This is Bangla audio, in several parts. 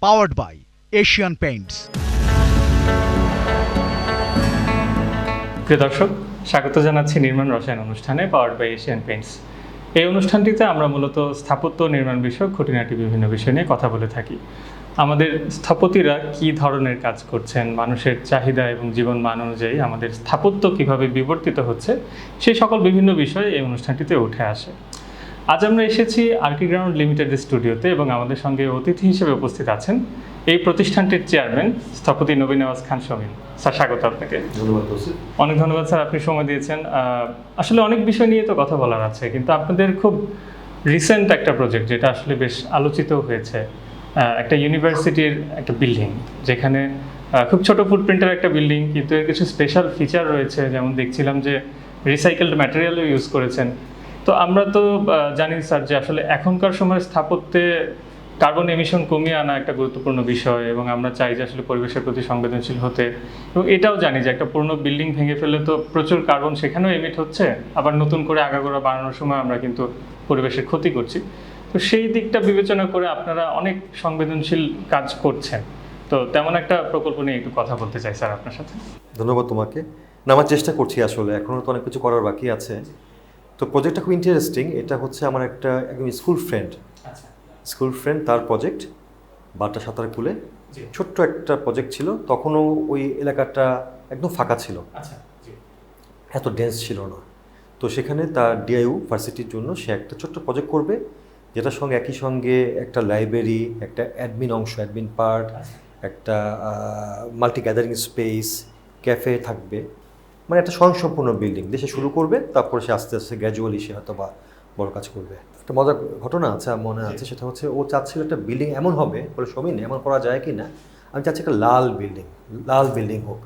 powered by Asian Paints. প্রিয় দর্শক, স্বাগত জানাচ্ছি নির্মাণ রসায়ন অনুষ্ঠানে পাওয়ার্ড বাই এশিয়ান পেইন্টস। এই অনুষ্ঠানটিতে আমরা মূলত স্থাপত্য নির্মাণ বিষয়ক খুঁটিনাটি বিভিন্ন বিষয় নিয়ে কথা বলে থাকি। আমাদের স্থপতিরা কী ধরনের কাজ করছেন, মানুষের চাহিদা এবং জীবন মান অনুযায়ী আমাদের স্থাপত্য কীভাবে বিবর্তিত হচ্ছে, সেই সকল বিভিন্ন বিষয় এই অনুষ্ঠানটিতে উঠে আসে। আজ আমরা এসেছি আর্কিগ্রাউন্ড লিমিটেডের স্টুডিওতে এবং আমাদের সঙ্গে অতিথি হিসেবে উপস্থিত আছেন এই প্রতিষ্ঠানটির চেয়ারম্যান স্থপতি নবীন নওয়াজ খান শমীন। স্যার, স্বাগত আপনাকে। ধন্যবাদ। অনেক ধন্যবাদ স্যার, আপনি সময় দিয়েছেন। আসলে অনেক বিষয় নিয়ে তো কথা বলার আছে, কিন্তু আপনাদের খুব রিসেন্ট একটা প্রজেক্ট যেটা আসলে বেশ আলোচিত হয়েছে, একটা ইউনিভার্সিটির একটা বিল্ডিং, যেখানে খুব ছোট ফুটপ্রিন্টের একটা বিল্ডিং, কিন্তু এর কিছু স্পেশাল ফিচার রয়েছে। যেমন দেখছিলাম যে রিসাইকেলড ম্যাটেরিয়ালও ইউজ করেছেন। তো আমরা তো জানি স্যার যে আসলে এখনকার সময় স্থাপত্যে কার্বন এমিশন কমিয়ে আনা একটা গুরুত্বপূর্ণ বিষয়, এবং আমরা চাই যে আসলে পরিবেশের প্রতি সংবেদনশীল হতে। এবং এটাও জানি যে একটা পুরনো বিল্ডিং ভেঙে ফেললে তো প্রচুর কার্বন সেখানেও এমিট হচ্ছে, আবার নতুন করে আগাগোড়া বানানোর সময় আমরা কিন্তু পরিবেশের ক্ষতি করছি। তো সেই দিকটা বিবেচনা করে আপনারা অনেক সংবেদনশীল কাজ করছেন। তো তেমন একটা প্রকল্প নিয়ে একটু কথা বলতে চাই স্যার আপনার সাথে। ধন্যবাদ তোমাকে। না, আমার চেষ্টা করছি, আসলে এখনও তো অনেক কিছু করার বাকি আছে। তো প্রজেক্টটা খুব ইন্টারেস্টিং। এটা হচ্ছে আমার একটা একদম স্কুল ফ্রেন্ড, তার প্রজেক্ট বাটা সাঁতার কুলে। ছোট্ট একটা প্রজেক্ট ছিল, তখনও ওই এলাকাটা একদম ফাঁকা ছিল, এত ডেন্স ছিল না। তো সেখানে তার ডিআইইউ ভার্সিটির জন্য সে একটা ছোট্ট প্রজেক্ট করবে, যেটার সঙ্গে একই সঙ্গে একটা লাইব্রেরি, একটা অ্যাডমিন অংশ, অ্যাডমিন পার্ট, একটা মাল্টি গ্যাদারিং স্পেস, ক্যাফে থাকবে, মানে একটা স্বয়ংসম্পূর্ণ বিল্ডিং দেশে শুরু করবে। তারপরে সে আস্তে আস্তে গ্র্যাজুয়ালি সে হয়তো বা বড় কাজ করবে। একটা মজার ঘটনা আছে, মনে আছে, সেটা হচ্ছে ও চাচ্ছিল একটা বিল্ডিং এমন হবে, বলে সমীন এমন করা যায় কি না, আমি চাচ্ছি একটা লাল বিল্ডিং হোক।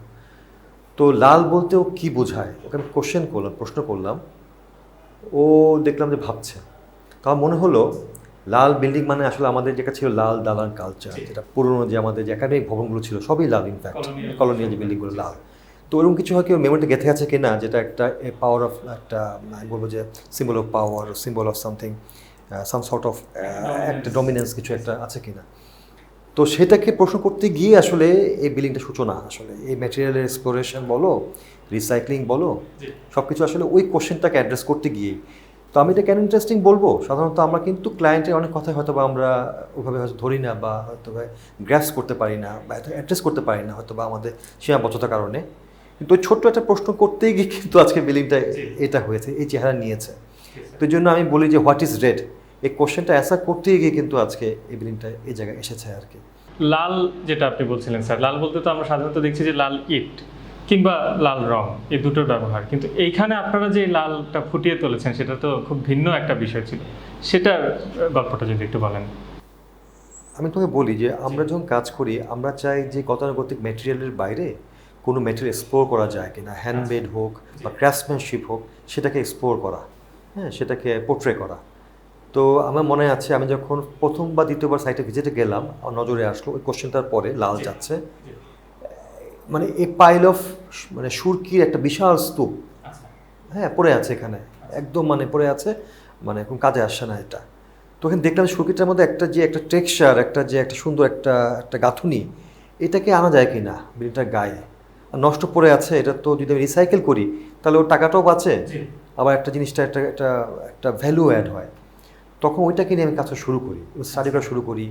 তো লাল বলতে ও কী বোঝায়, ওকে আমি প্রশ্ন করলাম। ও দেখলাম যে ভাবছে। তো আমার মনে হলো লাল বিল্ডিং মানে আসলে আমাদের যেটা ছিল লাল দালান কালচার, যেটা পুরনো যে আমাদের যে একাডেমিক ভবনগুলো ছিল সবই লাল, ইনফ্যাক্ট কলোনিয়াল যে বিল্ডিংগুলো লাল। তো ওরকম কিছু হয় কি ওর মেমোরিতে গেঁথে আছে কিনা, যেটা একটা পাওয়ার অফ, একটা আমি বলবো যে symbol of power, symbol of something, some sort of একটা ডমিনেন্স কিছু একটা আছে কিনা। তো সেটাকে প্রশ্ন করতে গিয়ে আসলে এই বিল্ডিংটা সূচনা, আসলে এই ম্যাটেরিয়ালের এক্সপ্লোরেশন বলো, রিসাইক্লিং বলো, সব কিছু আসলে ওই কোশ্চেনটাকে অ্যাড্রেস করতে গিয়ে। তো আমি এটা কেন ইন্টারেস্টিং বলবো, সাধারণত আমরা কিন্তু ক্লায়েন্টের অনেক কথাই হয়তো বা আমরা ওইভাবে হয়তো ধরি না, বা হয়তো গ্র্যাস করতে পারি না, বা অ্যাড্রেস করতে পারি না হয়তো বা আমাদের সীমাবদ্ধতার কারণে। কিন্তু ওই ছোট্ট একটা প্রশ্ন করতেই গিয়ে কিন্তু আজকে বিল্ডিংটা এটা হয়েছে, এই চেহারা নিয়েছে। তো এই জন্য আমি বলি যে হোয়াট ইজ রেড, এই কোশ্চেনটা অ্যান্সার করতে গিয়ে কিন্তু আজকে এই বিল্ডিংটা এই জায়গায় এসেছে আর কি। লাল যেটা আপনি বলছিলেন স্যার, লাল বলতে তো আমরা সাধারণত দেখছি যে লাল ইট কিংবা লাল রং, এই দুটোর ব্যবহার, কিন্তু এইখানে আপনারা যে লালটা ফুটিয়ে তুলেছেন সেটা তো খুব ভিন্ন একটা বিষয় ছিল। সেটার গল্পটা যদি একটু বলেন। আমি তোমাকে বলি যে আমরা যখন কাজ করি আমরা চাই যে গতানুগতিক ম্যাটেরিয়ালের বাইরে কোনো ম্যাটেরিয়াল এক্সপ্লোর করা যায় কিনা, হ্যান্ডমেড হোক বা ক্রাফটসম্যানশিপ হোক, সেটাকে এক্সপ্লোর করা, হ্যাঁ, সেটাকে পোর্ট্রে করা। তো আমার মনে আছে আমি যখন প্রথম বা দ্বিতীয়বার সাইটে ভিজিটে গেলাম, আমার নজরে আসলো ওই কোশ্চেনটার পরে লাল যাচ্ছে, মানে এ পাইল অফ, মানে সুরকির একটা বিশাল স্তূপ, হ্যাঁ, পড়ে আছে এখানে, একদম মানে পড়ে আছে, মানে এখন কাজে আসছে না এটা। তো ওখানে দেখলাম সুরকিটার মধ্যে একটা টেক্সচার, একটা সুন্দর একটা গাঁথুনি, এটাকে আনা যায় কি না বিল্ডিংটার গায়ে। আর নষ্ট পড়ে আছে, এটা তো যদি আমি রিসাইকেল করি তাহলে ওর টাকাটাও বাঁচে, আবার একটা জিনিসটা একটা ভ্যালু অ্যাড হয়। তখন ওইটাকে নিয়ে আমি কাজটা শুরু করি, স্টাডি করা শুরু করি,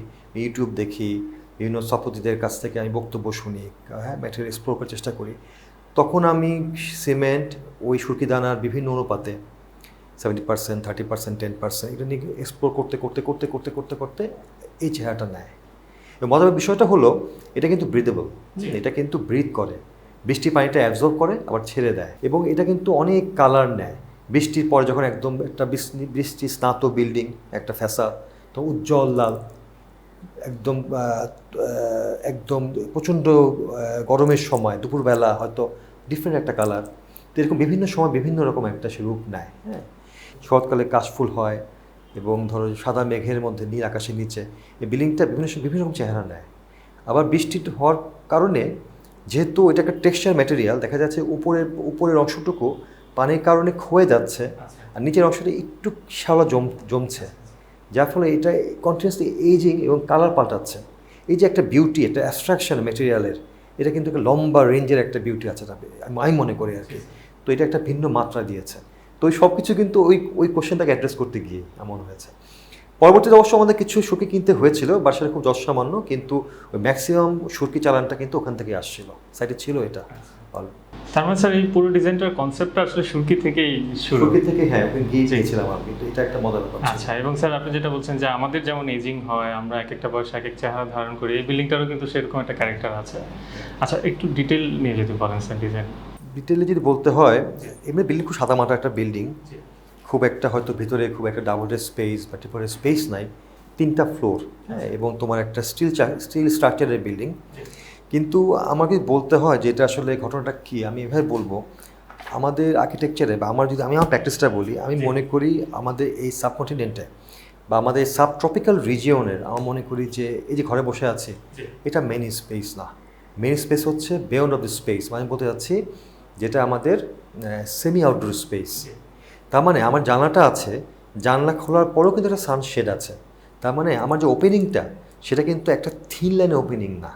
ইউটিউব দেখি, বিভিন্ন স্থপতিদের কাছ থেকে আমি বক্তব্য শুনি, হ্যাঁ, ম্যাটেরিয়াল এক্সপ্লোর করার চেষ্টা করি। তখন আমি সিমেন্ট ওই সুরকি দানার বিভিন্ন অনুপাতে 70%, 30%, 10% এটা নিয়ে এক্সপ্লোর করতে এই চেহারাটা নেয়। এবং মজার বিষয়টা হলো এটা কিন্তু ব্রিদেবল, এটা কিন্তু ব্রিথ করে, বৃষ্টির পানিটা অ্যাবজর্ব করে আবার ছেড়ে দেয়, এবং এটা কিন্তু অনেক কালার নেয়। বৃষ্টির পরে যখন একদম একটা বৃষ্টি স্নাত বিল্ডিং, একটা ফ্যাসাদ, তো উজ্জ্বল লাল, একদম প্রচণ্ড গরমের সময় দুপুরবেলা হয়তো ডিফারেন্ট একটা কালার। তো এরকম বিভিন্ন সময় বিভিন্ন রকম একটা সে রূপ নেয়, হ্যাঁ। শরৎকালে কাশফুল হয়, এবং ধরো সাদা মেঘের মধ্যে নীল আকাশের নিচে এই বিল্ডিংটা বিভিন্ন রকম চেহারা নেয়। আবার বৃষ্টি হওয়ার কারণে, যেহেতু এটা একটা টেক্সচার ম্যাটেরিয়াল, দেখা যাচ্ছে উপরের অংশটুকু পানির কারণে ক্ষয়ে যাচ্ছে, আর নিচের অংশটা একটু শ্যাওলা জমছে, যার ফলে এটা কন্টিনিউসলি এইজিং এবং কালার পাল্টাচ্ছে। এই যে একটা বিউটি, একটা অ্যাবস্ট্রাকশন মেটেরিয়ালের, এটা কিন্তু একটা লম্বা রেঞ্জের একটা বিউটি আছে, আমি মনে করি আর কি। তো এটা একটা ভিন্ন মাত্রা দিয়েছে। তো ওই সব কিছু কিন্তু ওই কোশ্চেনটাকে অ্যাড্রেস করতে গিয়ে এমন হয়েছে। পরবর্তীতে অবশ্য আমাদের কিছু সুরকি কিনতে হয়েছিল, বা সেটা খুব যৎসামান্য, কিন্তু ওই ম্যাক্সিমাম সুরকি চালানটা কিন্তু ওখান থেকে আসছিল, সাইটে ছিল এটা। তার মানে স্যার এই পুরো ডিজাইনটার কনসেপ্টটা আসলে সুরকি থেকেই শুরু। সুরকি থেকে, হ্যাঁ, ওখানে গিয়েছিলাম আমি, তো এটা একটা মজার ব্যাপার। আচ্ছা, এবং স্যার আপনি যেটা বলছেন যে আমাদের যেমন এজিং হয়, আমরা এক একটা বয়সে এক এক চেহারা ধারণ করি, এই বিল্ডিংটারও কিন্তু সেরকম একটা ক্যারেক্টার আছে। আচ্ছা, একটু ডিটেল নিয়ে যদি বলেন স্যার ডিজাইন। ডিটেলে যদি বলতে হয়, এমনি বিল্ডিং খুব সাদামাটা একটা বিল্ডিং, খুব একটা হয়তো ভিতরে খুব একটা ডাবল স্পেস বা টিপরে স্পেস নাই, 3টা ফ্লোর, হ্যাঁ, এবং তোমার একটা স্টিল স্ট্রাকচারের বিল্ডিং। কিন্তু আমাকে বলতে হয় যে এটা আসলে ঘটনাটা কী, আমি এভাবে বলবো, আমাদের আর্কিটেকচারে বা আমার প্র্যাকটিসটা বলি, আমি মনে করি আমাদের এই সাবকন্টিনেন্টে বা আমাদের সাব ট্রপিক্যাল রিজিয়নের, আমার মনে করি যে এই যে ঘরে বসে আছে, এটা মেন স্পেস না। মেন স্পেস হচ্ছে বিয়ন্ড অফ দ্য স্পেস, মানে বলতে যাচ্ছি যেটা আমাদের সেমি আউটডোর স্পেস। তার মানে আমার জানলাটা আছে, জানলা খোলার পরেও কিন্তু একটা সানশেড আছে। তার মানে আমার যে ওপেনিংটা, সেটা কিন্তু একটা থিন লাইনে ওপেনিং না।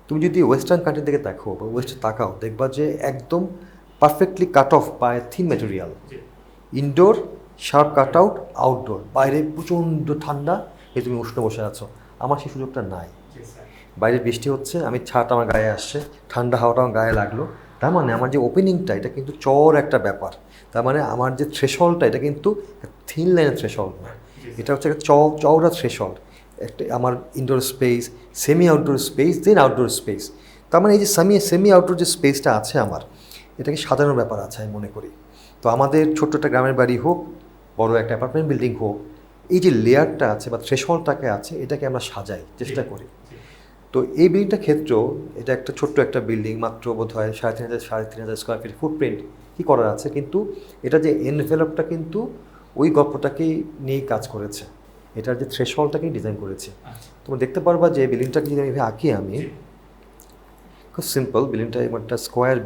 তুমি যদি ওয়েস্টার্ন কান্ট্রি থেকে দেখো বা ওয়েস্টে তাকাও, দেখবা যে একদম perfectly cut off by thin material, indoor sharp cut out, outdoor, বাইরে প্রচণ্ড ঠান্ডা, এই তুমি উষ্ণ বসে আছো। আমার সেই সুযোগটা নাই। বাইরে বৃষ্টি হচ্ছে, আমি ছাট আমার গায়ে আসছে, ঠান্ডা হাওয়াটা আমার গায়ে লাগলো। তার মানে আমার যে ওপেনিংটা, এটা কিন্তু চর একটা ব্যাপার। তার মানে আমার যে থ্রেশহল্ডটা, এটা কিন্তু থিন লাইনের থ্রেশহল্ড না, এটা হচ্ছে একটা চওড়া থ্রেশহল্ড। একটা আমার indoor space, semi outdoor space, then outdoor space. তার মানে এই যে সেমি আউটডোর যে স্পেসটা আছে আমার, এটাকে সাজানোর ব্যাপার আছে আমি মনে করি। তো আমাদের ছোট্ট একটা গ্রামের বাড়ি হোক, বড় একটা অ্যাপার্টমেন্ট বিল্ডিং হোক, এই যে লেয়ারটা আছে বা থ্রেশহল্ডটাকে আছে, এটাকে আমরা সাজাই, চেষ্টা করি। তো এই বিল্ডিংটার ক্ষেত্রেও এটা একটা ছোট্ট একটা বিল্ডিং, মাত্র বোধ হয় 3,500 স্কোয়ার ফিট ফুটপ্রিন্ট কী করা আছে, কিন্তু এটা যে এনভেলপটা কিন্তু ওই গল্পটাকেই নিয়েই কাজ করেছে, এটার যে থ্রেশহল্ডটাকেই ডিজাইন করেছে। তোমরা দেখতে পারবা যে বিল্ডিংটাকে যদি এভাবে আঁকি, আমি খুব সিম্পল, বিল্ডিংটা একটা স্কোয়ার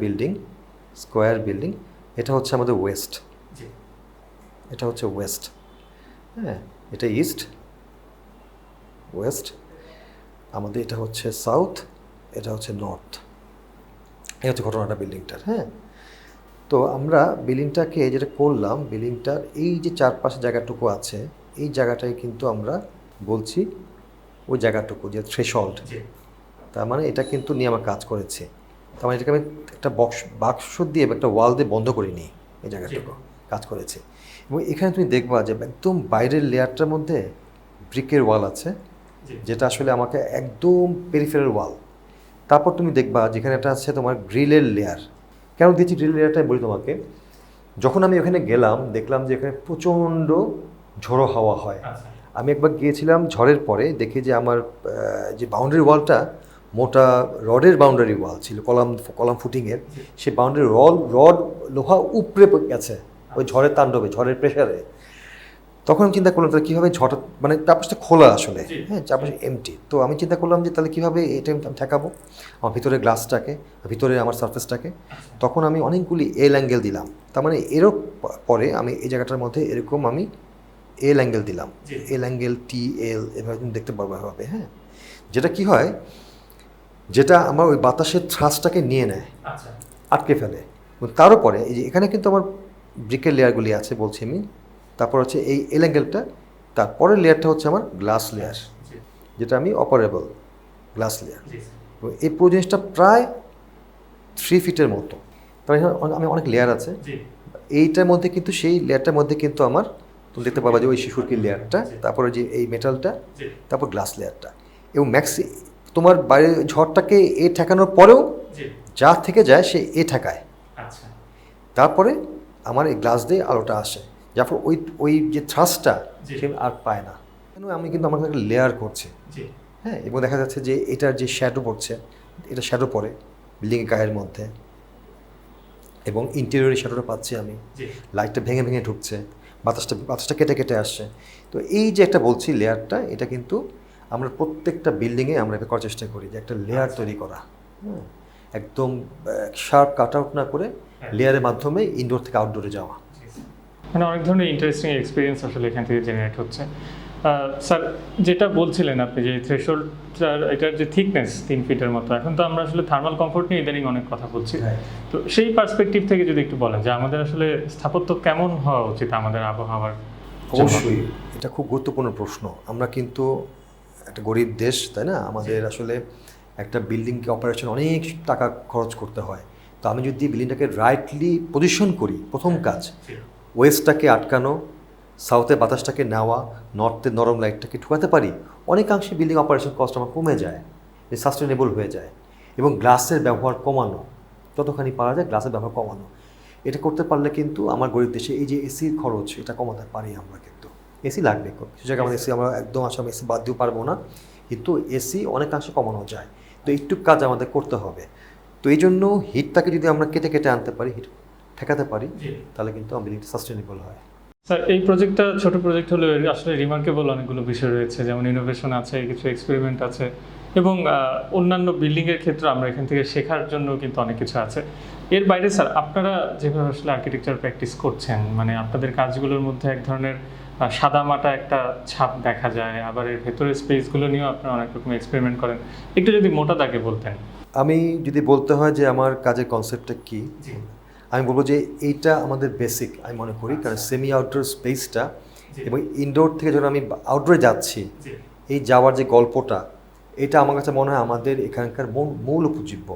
বিল্ডিং। এটা হচ্ছে আমাদের ওয়েস্ট, এটা হচ্ছে ওয়েস্ট, হ্যাঁ, এটা ইস্ট, ওয়েস্ট, আমাদের এটা হচ্ছে সাউথ, এটা হচ্ছে নর্থ। এই হচ্ছে ঘটনাটা বিল্ডিংটার, হ্যাঁ। তো আমরা বিল্ডিংটাকে যেটা করলাম, বিল্ডিংটার এই যে চারপাশে জায়গাটুকু আছে, এই জায়গাটাই কিন্তু আমরা বলছি ওই জায়গাটুকু যে থ্রেশহল্ড। তার মানে এটা কিন্তু নিয়ে আমার কাজ করেছে। তার মানে এটাকে আমি একটা বাক্স দিয়ে একটা ওয়াল দিয়ে বন্ধ করে নিই, এই জায়গাটুকু কাজ করেছে। এবং এখানে তুমি দেখবা যে একদম বাইরের লেয়ারটার মধ্যে ব্রিকের ওয়াল আছে, যেটা আসলে আমাকে একদম পেরিফেরাল ওয়াল। তারপর তুমি দেখবা যেখানে একটা আছে তোমার গ্রিলের লেয়ার। কেন দিয়েছি গ্রিল লেয়ারটা বলি তোমাকে, যখন আমি ওখানে গেলাম দেখলাম যে এখানে প্রচণ্ড ঝোড়ো হাওয়া হয়। আমি একবার গিয়েছিলাম ঝড়ের পরে, দেখি যে আমার যে বাউন্ডারি ওয়ালটা মোটা রডের বাউন্ডারি ওয়াল ছিল, কলাম ফুটিংয়ের, সেই বাউন্ডারি রড লোহা উপড়ে গেছে ওই ঝড়ের তাণ্ডবে, ঝড়ের প্রেশারে। তখন আমি চিন্তা করলাম তাহলে কীভাবে ঝড়, মানে চারপাশটা খোলা আসলে, হ্যাঁ, চারপাশে এমটি। তো আমি চিন্তা করলাম যে তাহলে কীভাবে এটা আমি ঠেকাবো আমার ভিতরে গ্লাসটাকে, ভিতরে আমার সারফেসটাকে। তখন আমি অনেকগুলি এল অ্যাঙ্গেল দিলাম। তার মানে এরও পরে আমি এই জায়গাটার মধ্যে এরকম আমি এল অ্যাঙ্গেল দিলাম, এল অ্যাঙ্গেল TL, এভাবে তুমি দেখতে পারবো এভাবে, হ্যাঁ। যেটা কি হয়, যেটা আমার ওই বাতাসের থ্রাসটাকে নিয়ে নেয়, আটকে ফেলে। তার উপরে এই যে এখানে কিন্তু আমার ব্রিকের লেয়ারগুলি আছে বলছি আমি, তারপর হচ্ছে এই এল অ্যাঙ্গেলটা, তারপরের লেয়ারটা হচ্ছে আমার গ্লাস লেয়ার, যেটা আমি অপারেবল গ্লাস লেয়ার। এই পুরো জিনিসটা প্রায় 3 ফিটের মতো। তার আমি অনেক লেয়ার আছে এইটার মধ্যে, কিন্তু সেই লেয়ারটার মধ্যে কিন্তু আমার তুমি দেখতে পাবা যে ওই শিশুরকির লেয়ারটা, তারপরে যে এই মেটালটা, তারপর গ্লাস লেয়ারটা। এবং তোমার বাইরে ঝড়টাকে এ ঠেকানোর পরেও যা থেকে যায় সে এ ঠেকায়, তারপরে আমার এই গ্লাস দিয়ে আলোটা আসে, যার ফলে ওই যে থ্রাসটা সে আর পায় না। কেন আমি কিন্তু আমাকে একটা লেয়ার করছি, হ্যাঁ। এবং দেখা যাচ্ছে যে এটার যে শ্যাডো পড়ছে, এটা শ্যাডো পড়ে বিল্ডিংয়ের গায়ের মধ্যে, এবং ইন্টেরিয়রের শ্যাডোটা পাচ্ছি আমি, লাইটটা ভেঙে ভেঙে ঢুকছে, বাতাসটা কেটে কেটে আসছে। তো এই যে একটা বলছি লেয়ারটা, এটা কিন্তু আমরা প্রত্যেকটা বিল্ডিংয়ে আমরা এটা করার চেষ্টা করি যে একটা লেয়ার তৈরি করা, হ্যাঁ, একদম শার্প কাট আউট না করে লেয়ারের মাধ্যমে ইনডোর থেকে আউটডোরে যাওয়া। মানে অনেক ধরনের ইন্টারেস্টিং এক্সপিরিয়েন্স আসলে এখান থেকে জেনারেট হচ্ছে। স্যার যেটা বলছিলেন আপনি যে থ্রেশহোল্ডটার এটার যে থিকনেস 3 ফিটের মতো, এখন তো আমরা আসলে থার্মাল কমফোর্ট নিয়ে ইদানিং অনেক কথা বলছি, তো সেই পার্সপেক্টিভ থেকে যদি একটু বলেন যে আমাদের আসলে স্থাপত্য কেমন হওয়া উচিত আমাদের আবহাওয়ার জন্য? অবশ্যই এটা খুব গুরুত্বপূর্ণ প্রশ্ন। আমরা কিন্তু একটা গরিব দেশ, তাই না? আমাদের আসলে একটা বিল্ডিংকে অপারেশন অনেক টাকা খরচ করতে হয়। তো আমি যদি বিল্ডিংটাকে রাইটলি পজিশন করি, প্রথম কাজ ওয়েস্টটাকে আটকানো, সাউথে বাতাসটাকে নেওয়া, নর্থে নরম লাইটটাকে ঢুকাতে পারি, অনেকাংশে বিল্ডিং অপারেশন কস্ট আমার কমে যায়, সাস্টেনেবল হয়ে যায়। এবং গ্লাসের ব্যবহার কমানো, যতখানি পারা যায় গ্লাসের ব্যবহার কমানো, এটা করতে পারলে কিন্তু আমার গরিব দেশে এই যে এসির খরচ এটা কমাতে পারি আমরা। কিন্তু এসি লাগবে, কিছু জায়গায় আমাদের এসি আমরা একদম আসলে এসি বাদ দিতে পারবো না, কিন্তু এসি অনেকাংশে কমানো যায়। তো এইটুক কাজ আমাদের করতে হবে। তো এই জন্য হিটটাকে যদি আমরা কেটে কেটে আনতে পারি, হিট ঠেকাতে পারি, তাহলে কিন্তু আমার বিল্ডিংটা সাস্টেনেবল হয়। স্যার এই প্রজেক্টটা ছোট প্রজেক্ট হলেও আসলে রিমার্কেবল অনেকগুলো বিষয় রয়েছে, যেমন ইনোভেশন আছে, কিছু এক্সপেরিমেন্ট আছে, এবং অন্যান্য বিল্ডিংয়ের ক্ষেত্রে আমরা এখান থেকে শেখার জন্য কিন্তু অনেক কিছু আছে। এর বাইরে স্যার আপনারা যেভাবে আসলে আর্কিটেকচার প্র্যাকটিস করছেন, মানে আপনাদের কাজগুলোর মধ্যে এক ধরনের সাদামাটা একটা ছাপ দেখা যায়, আবার এর ভেতরের স্পেসগুলো নিয়েও আপনারা অনেক রকম এক্সপেরিমেন্ট করেন, একটু যদি মোটা দাগে বলতেন। আমি যদি বলতে হয় যে আমার কাজের কনসেপ্টটা কী, আমি বলবো যে এইটা আমাদের বেসিক আমি মনে করি। কারণ সেমি আউটডোর স্পেসটা এবং ইনডোর থেকে যখন আমি আউটডোরে যাচ্ছি, এই যাওয়ার যে গল্পটা, এটা আমার কাছে মনে হয় আমাদের এখানকার মূল উপজীব্য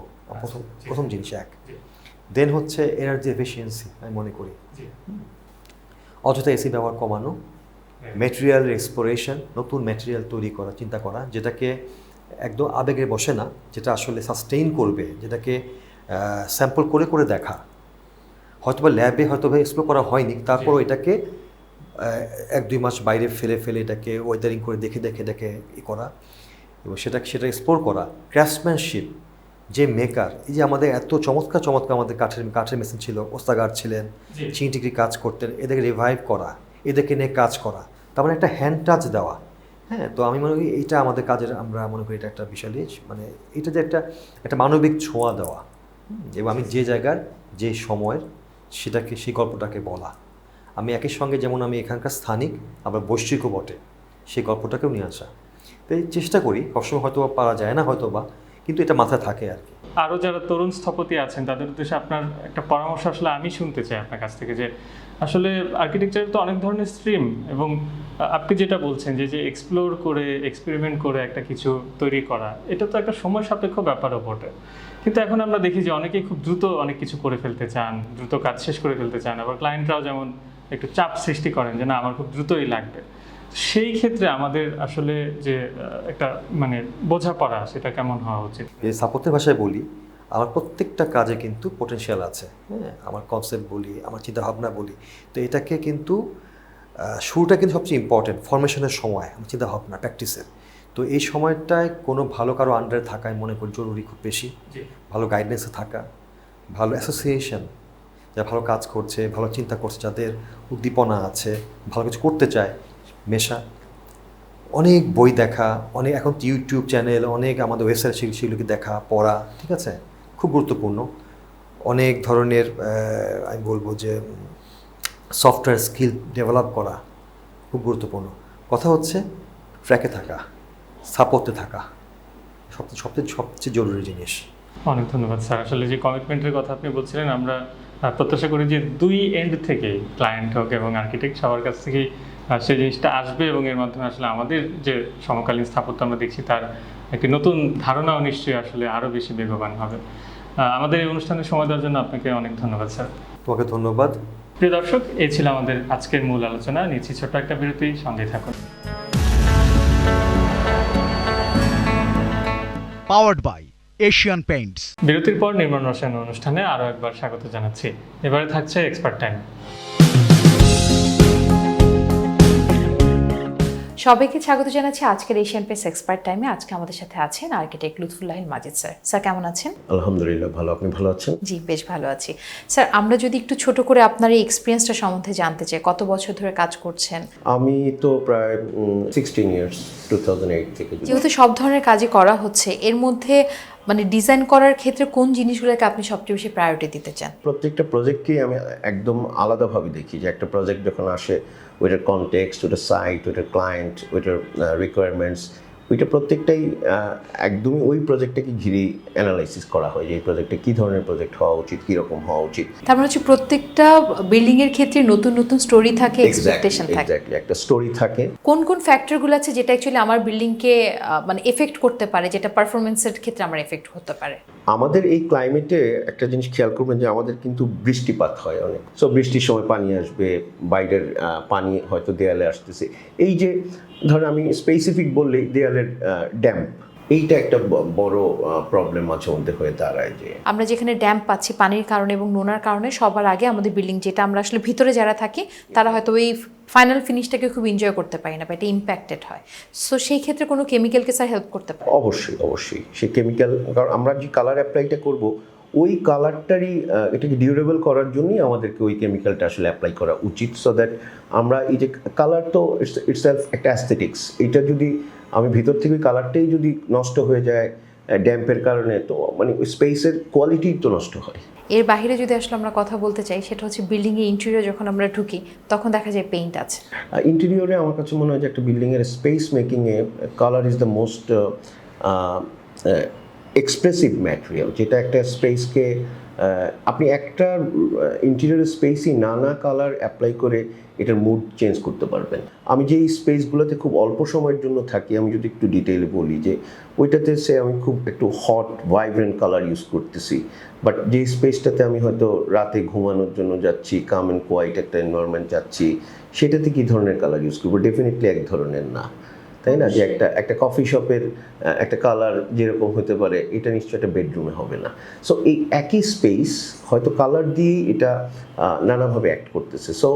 প্রথম জিনিস। এক দেন হচ্ছে এনার্জি এফিসিয়েন্সি, আমি মনে করি অযথা এসি ব্যবহার কমানো, ম্যাটেরিয়াল এক্সপ্লোরেশন, নতুন ম্যাটেরিয়াল তৈরি করা, চিন্তা করা, যেটাকে একদম আবেগে বসে না, যেটা আসলে সাস্টেইন করবে, যেটাকে স্যাম্পল করে করে দেখা। হয়তোবা ল্যাবে হয়তোবা এক্সপ্লোর করা হয়নি, তারপরও এটাকে 1-2 মাস বাইরে ফেলে ফেলে এটাকে ওয়েদারিং করে দেখে দেখে দেখে করা এবং সেটা এক্সপ্লোর করা। ক্রাফটসম্যানশিপ, যে মেকার, এই যে আমাদের এত চমৎকার আমাদের কাঠের মেশিন ছিল, ওস্তাগার ছিলেন, চিংটিকি কাজ করতেন, এদেরকে রিভাইভ করা, এদেরকে নিয়ে কাজ করা, তার মানে একটা হ্যান্ড টাচ দেওয়া। হ্যাঁ, তো আমি মনে করি এইটা আমাদের কাজের, আমরা মনে করি এটা একটা বিশাল মানে এটা যে একটা মানবিক ছোঁয়া দেওয়া, এবং আমি যে জায়গার যে সময়ের সেটাকে, সেই গল্পটাকে বলা। আমি একই সঙ্গে যেমন আমি এখানকার স্থানিক, আবার বৈশ্বিকও বটে, সেই গল্পটাকেও নিয়ে আসা। তাই চেষ্টা করি, সবসময় হয়তো পারা যায় না হয়তো বা, কিন্তু এটা মাথায় থাকে আর কি। আরও যারা তরুণ স্থপতি আছেন তাদের উদ্দেশ্যে আপনার একটা পরামর্শ আসলে আমি শুনতে চাই আপনার কাছ থেকে, যে আসলে আর্কিটেকচার তো অনেক ধরনের স্ট্রিম, এবং আপনি যেটা বলছেন যে এক্সপ্লোর করে, এক্সপেরিমেন্ট করে একটা কিছু তৈরি করা, এটা তো একটা সময় সাপেক্ষ ব্যাপারও বটে। কিন্তু এখন আমরা দেখি যে অনেকেই খুব দ্রুত অনেক কিছু করে ফেলতে চান, দ্রুত কাজ শেষ করে ফেলতে চান, আবার ক্লায়েন্টরাও যেমন একটু চাপ সৃষ্টি করেন যে না আমার খুব দ্রুতই লাগবে। সেই ক্ষেত্রে আমাদের আসলে যে একটা মানে বোঝাপড়া, সেটা কেমন হওয়া উচিত? এই সাপোর্টের ভাষায় বলি, আমার প্রত্যেকটা কাজে কিন্তু পোটেনশিয়াল আছে। হ্যাঁ, আমার কনসেপ্ট বলি, আমার চিন্তাভাবনা বলি, তো এটাকে কিন্তু শুরুটা কিন্তু সবচেয়ে ইম্পর্টেন্ট, ফরমেশনের সময়, আমার চিন্তাভাবনা প্র্যাকটিসের। তো এই সময়টায় কোনো ভালো কারো আন্ডারে থাকা আমি মনে করি জরুরি, খুব বেশি। ভালো গাইডেন্সে থাকা, ভালো অ্যাসোসিয়েশন, যারা ভালো কাজ করছে, ভালো চিন্তা করছে, যাদের উদ্দীপনা আছে, ভালো কিছু করতে চায়, মেশা, অনেক বই দেখা, অনেক এখন ইউটিউব চ্যানেল, অনেক আমাদের ওয়েবসাইট, সেগুলোকে দেখা, পড়া, ঠিক আছে, খুব গুরুত্বপূর্ণ। অনেক ধরনের আমি বলবো যে সফটওয়্যার স্কিল ডেভেলপ করা খুব গুরুত্বপূর্ণ। কথা হচ্ছে ট্র্যাকে থাকা, সাপোর্টে থাকা সবচেয়ে জরুরি জিনিস। অনেক ধন্যবাদ স্যার। আসলে যে কমিটমেন্টের কথা আপনি বলছিলেন, আমরা প্রত্যাশা করি যে দুই এন্ড থেকেই, ক্লায়েন্ট হোক এবং আর্কিটেক্ট, সবার কাছ থেকেই সেই জিনিসটা আসবে, এবং এর মাধ্যমে আসলে আমাদের যে সমকালীন স্থাপত্য আমরা দেখছি তার একটি নতুন ধারণাও নিশ্চয়ই আসলে আরও বেশি বেগবান হবে। আমাদের এই অনুষ্ঠানে সময় দেওয়ার জন্য আপনাকে অনেক ধন্যবাদ স্যার। তোমাকে ধন্যবাদ। প্রিয় দর্শক, এই ছিল আমাদের আজকের মূল আলোচনা। নিচ্ছি ছোট্ট একটা বিরতি, সঙ্গে থাকুন। Powered by Asian Paints. বিরতির পর নির্মাণ রসায়ন অনুষ্ঠানে আরও একবার স্বাগত জানাচ্ছি। এবারে থাকছে এক্সপার্ট টাইম। সবাইকে স্বাগত জানাচ্ছি আজকের এশিয়ান পেস এক্সপার্ট টাইমে। আজকে আমাদের সাথে আছেন আর্কিটেক্ট লুৎফুল্লাহিল মাজিদ স্যার। স্যার কেমন আছেন? আলহামদুলিল্লাহ ভালো, আপনি ভালো আছেন? জি, বেশ ভালো আছি। স্যার, আমরা যদি একটু ছোট করে আপনার এই এক্সপিরিয়েন্সটা সম্বন্ধে জানতে চাই, কত বছর ধরে কাজ করছেন? আমি তো প্রায় 16 ইয়ার্স, 2008 থেকে। যেহেতু সব ধরনের কাজই করা হচ্ছে, এর মধ্যে মানে ডিজাইন করার ক্ষেত্রে কোন জিনিসগুলোকে আপনি সবচেয়ে বেশি প্রায়োরিটি দিতে চান? প্রত্যেকটা প্রজেক্টকেই আমি একদম আলাদাভাবে দেখি যে একটা প্রজেক্ট যখন আসে ওইটার কনটেক্সট, ওইটার সাইট, ওইটার ক্লায়েন্ট, ওইটার রিকোয়ারমেন্টস, ওইটা প্রত্যেকটাই একদমই ওই প্রজেক্টটাকে ঘিরেই অ্যানালাইসিস করা হয় যে এই প্রজেক্টে কী ধরনের প্রজেক্ট হওয়া উচিত, কীরকম হওয়া উচিত। তার মানে হচ্ছে প্রত্যেকটা বিল্ডিং এর ক্ষেত্রে নতুন নতুন স্টোরি থাকে, এক্সপেকটেশন থাকে। এক্স্যাক্টলি, একটা স্টোরি থাকে। কোন কোন ফ্যাক্টরগুলো আছে যেটা অ্যাকচুয়ালি আমার বিল্ডিংকে মানে এফেক্ট করতে পারে, যেটা পারফরমেন্সের ক্ষেত্রে আমার এফেক্ট হতে পারে? আমাদের এই ক্লাইমেটে একটা জিনিস খেয়াল করবেন যে আমাদের কিন্তু বৃষ্টিপাত হয় অনেক। সো বৃষ্টির সময় পানি আসবে, বাইরের পানি হয়তো দেয়ালে আসতেছে। এই যে ধরেন আমি স্পেসিফিক বললেই দেয়ালের ড্যাম্প, এইটা একটা বড় প্রবলেম মাঝে মধ্যে হয়ে দাঁড়ায়। যে আমরা যেখানে ড্যাম্প পাচ্ছি পানির কারণে এবং নোনার কারণে, সবার আগে আমাদের বিল্ডিং, যেটা আমরা আসলে ভিতরে যারা থাকি তারা হয়তো ওই ফাইনাল ফিনিশটাকে খুব এনজয় করতে পারি না বা এটা ইম্প্যাক্টেড হয়। সো সেই ক্ষেত্রে কোনো কেমিক্যালকে স্যার হেল্প করতে পারে? অবশ্যই অবশ্যই সেই কেমিক্যাল, কারণ আমরা যে কালার অ্যাপ্লাইটা করব ওই কালারটারই এটাকে ডিউরেবল করার জন্যই আমাদেরকে ওই কেমিক্যালটা আসলে অ্যাপ্লাই করা উচিত। সো দ্যাট আমরা এই যে কালার তো ইটসেলফ একটা অ্যাস্থেটিক্স, এইটা যদি আমি ভিতর থেকে ওই কালারটাই যদি নষ্ট হয়ে যায় ড্যাম্পের কারণে, তো মানে ওই স্পেসের কোয়ালিটি তো নষ্ট হয়। এর বাইরে যদি আসলে আমরা কথা বলতে চাই, সেটা হচ্ছে বিল্ডিংয়ে ইন্টেরিয়র যখন আমরা ঢুকি তখন দেখা যায় পেইন্ট আছে। ইন্টেরিয়রে আমার কাছে মনে হয় যে একটা বিল্ডিংয়ের স্পেস মেকিংয়ে colour is the most expressive material, যেটা একটা স্পেসকে আপনি একটা ইন্টেরিয়র স্পেসই নানা কালার অ্যাপ্লাই করে এটার মুড চেঞ্জ করতে পারবেন। আমি যেই স্পেসগুলোতে খুব অল্প সময়ের জন্য থাকি, আমি যদি একটু ডিটেইলে বলি যে ওইটাতে আমি খুব একটু হট ভাইব্রেন্ট কালার ইউজ করতেছি, বাট যেই স্পেসটাতে আমি হয়তো রাতে ঘুমানোর জন্য যাচ্ছি, কাম অ্যান্ড কোয়াইট একটা এনভায়রনমেন্ট যাচ্ছি, সেটাতে কী ধরনের কালার ইউজ করবো? ডেফিনেটলি এক ধরনের না, তাই না? যে একটা কফি শপের একটা কালার যেরকম হতে পারে, এটা নিশ্চয়ই একটা বেডরুমে হবে না। সো এই একই স্পেস হয়তো কালার দিয়েই এটা নানাভাবে অ্যাক্ট করতেছে। সো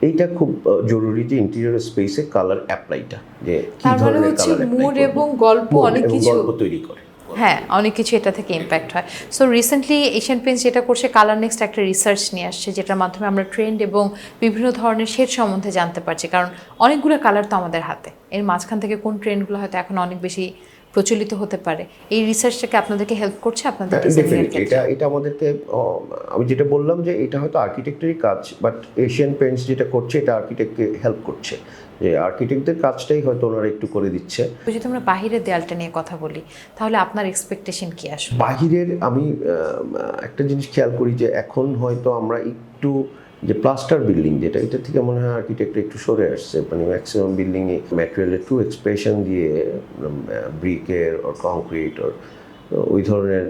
এইটা খুব জরুরি যে ইন্টেরিয়র স্পেসে কালার অ্যাপ্লাইটা, যে কি ধরনের কালার মুড এবং গল্প অনেক কিছু গল্প তৈরি করে। হ্যাঁ, অনেক কিছু এটা থেকে ইম্প্যাক্ট হয়। সো রিসেন্টলি এশিয়ান পেইন্টস যেটা করছে, কালার নেক্সট একটা রিসার্চ নিয়ে আসছে, যেটার মাধ্যমে আমরা ট্রেন্ড এবং বিভিন্ন ধরনের শেড সম্বন্ধে জানতে পারছি। কারণ অনেকগুলো কালার তো আমাদের হাতে, এর মাঝখান থেকে কোন ট্রেন্ডগুলো হয়তো এখন অনেক বেশি প্রচলিত হতে পারে। এই রিসার্চটাকে আপনাদেরকে হেল্প করছে আপনাদের ডিজাইনের ক্ষেত্রে? এটা আমাদেরকে, আমি যেটা বললাম যে এটা হয়তো আর্কিটেক্টেরই কাজ, বাট এশিয়ান পেইন্টস যেটা করছে এটা আর্কিটেক্টকে হেল্প করছে, যে আর্কিটেক্টদের কাজটাই হয়তো ওনারা একটু করে দিচ্ছে। যদি আমরা বাহিরের দেয়ালটা নিয়ে কথা বলি, তাহলে আপনার এক্সপেকটেশন কি আসবে? বাহিরের আমি একটা জিনিস খেয়াল করি যে এখন হয়তো আমরা একটু যে প্লাস্টার বিল্ডিং যেটা, এটা থেকে মনে হয় আর্কিটেক্টরা একটু সরে আসছে। মানে ম্যাক্সিমাম বিল্ডিংয়ে ম্যাটেরিয়ালের টু এক্সপ্রেশন দিয়ে, ব্রিকের ওর কংক্রিট ওর ওই ধরনের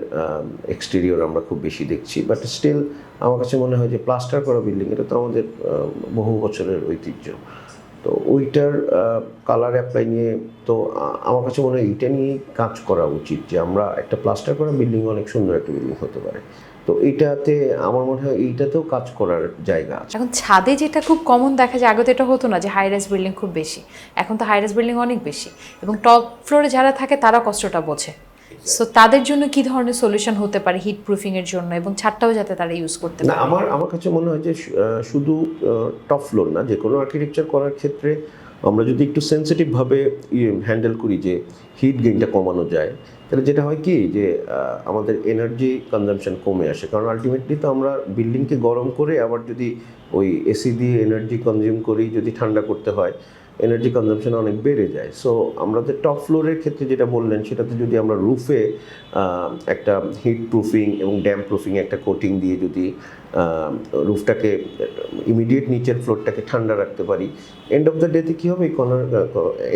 এক্সটেরিয়র আমরা খুব বেশি দেখছি। বাট স্টিল আমার কাছে মনে হয় যে প্লাস্টার করা বিল্ডিং, এটা তো আমাদের বহু বছরের ঐতিহ্য। তো ওইটার কালার অ্যাপ্লাই নিয়ে তো আমার কাছে মনে হয় এইটা নিয়েই কাজ করা উচিত, যে আমরা একটা প্লাস্টার করা বিল্ডিং অনেক সুন্দর একটা বিল্ডিং হতে পারে। তো এইটাতে আমার মনে হয় এইটাতেও কাজ করার জায়গা আছে। এখন ছাদে যেটা খুব কমন দেখা যায়, আগে তো এটা হতো না যে হাই রাইজ বিল্ডিং খুব বেশি, এখন তো হাই রাইজ বিল্ডিং অনেক বেশি, এবং টপ ফ্লোরে যারা থাকে তারা কষ্টটা বোঝে। সো তাদের জন্য কি ধরনের সলিউশন হতে পারে হিট প্রুফিং এর জন্য, এবং ছাদটাও যাতে তারা ইউজ করতে না, পারে? আমার কাছে মনে হয় যে শুধু টপ ফ্লোর না, যে কোনো আর্কিটেকচার করার ক্ষেত্রে আমরা যদি একটু সেন্সিটিভভাবে হ্যান্ডেল করি যে হিট গেইনটা কমানো যায়, তাহলে যেটা হয় কি যে আমাদের এনার্জি কনজাম্পশন কমে আসে। কারণ আলটিমেটলি তো আমরা বিল্ডিংকে গরম করে আবার যদি ওই এসি দিয়ে এনার্জি কনজিউম করেই যদি ঠান্ডা করতে হয়, এনার্জি কনজাম্পশন অনেক বেড়ে যায়। সো আমাদের টপ ফ্লোরের ক্ষেত্রে যেটা বললেন, সেটাতে যদি আমরা রুফে একটা হিট প্রুফিং এবং ড্যাম্প প্রুফিং একটা কোটিং দিয়ে যদি রুফটাকে ইমিডিয়েট নিচের ফ্লোরটাকে ঠান্ডা রাখতে পারি, এন্ড অফ দ্য ডেতে কী হবে,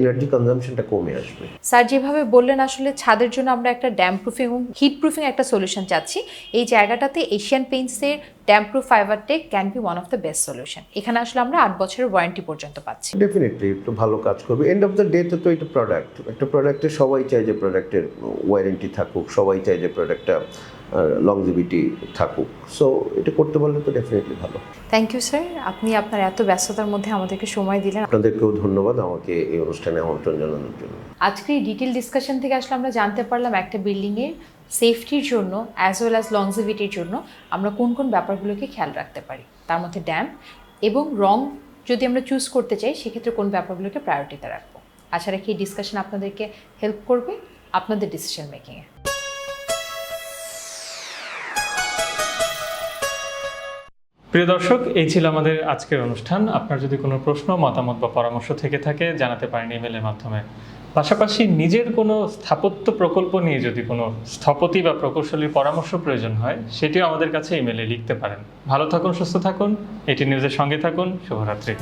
এনার্জি কনজাম্পশনটা কমে আসবে। স্যার যেভাবে বললেন, আসলে ছাদের জন্য আমরা একটা ড্যাম্প প্রুফিং এবং হিট প্রুফিং একটা সলিউশন চাচ্ছি, এই জায়গাটাতে এশিয়ান পেইন্টসের damp proof fibre tech can be one of the best solution. এখানে আসলে আমরা 8 বছরের ওয়ারেন্টি পর্যন্ত পাচ্ছি। ডেফিনেটলি একটু ভালো কাজ করবে। এন্ড অফ দ্য ডেতে তো এটা প্রোডাক্ট, একটা প্রোডাক্টে সবাই চায় যে প্রোডাক্টের ওয়ারেন্টি থাকুক, সবাই চায় যে প্রোডাক্টটা লংজিভিটি থাকুক। সো এটা করতে পারলে তো ডেফিনেটলি ভালো। থ্যাংক ইউ স্যার, আপনি আপনার এত ব্যস্ততার মধ্যে আমাদেরকে সময় দিলেন। আপনাদেরকেও ধন্যবাদ আমাকে এই অনুষ্ঠানে আমন্ত্রণ জানানোর জন্য। আজকের এই ডিটেল ডিসকাশন থেকে আসলে আমরা জানতে পারলাম একটা বিল্ডিংয়ের সেফটির জন্য অ্যাজ ওয়েল অ্যাজ লংজিভিটির জন্য আমরা কোন কোন ব্যাপারগুলোকে খেয়াল রাখতে পারি, তার মধ্যে ড্যাম্প এবং রং যদি আমরা চুজ করতে চাই সেক্ষেত্রে কোন ব্যাপারগুলোকে প্রায়োরিটিতে রাখবো। আশা রাখি এই ডিসকাশন আপনাদেরকে হেল্প করবে আপনাদের ডিসিশন মেকিংয়ে। প্রিয় দর্শক, এই ছিল আমাদের আজকের অনুষ্ঠান। আপনার যদি কোনো প্রশ্ন, মতামত বা পরামর্শ থেকে থাকে জানাতে পারেন ইমেলের মাধ্যমে। পাশাপাশি নিজের কোনো স্থাপত্য প্রকল্প নিয়ে যদি কোনো স্থপতি বা প্রকৌশলীর পরামর্শ প্রয়োজন হয়, সেটিও আমাদের কাছে ইমেলে লিখতে পারেন। ভালো থাকুন, সুস্থ থাকুন, এটি নিউজের সঙ্গে থাকুন। শুভরাত্রি।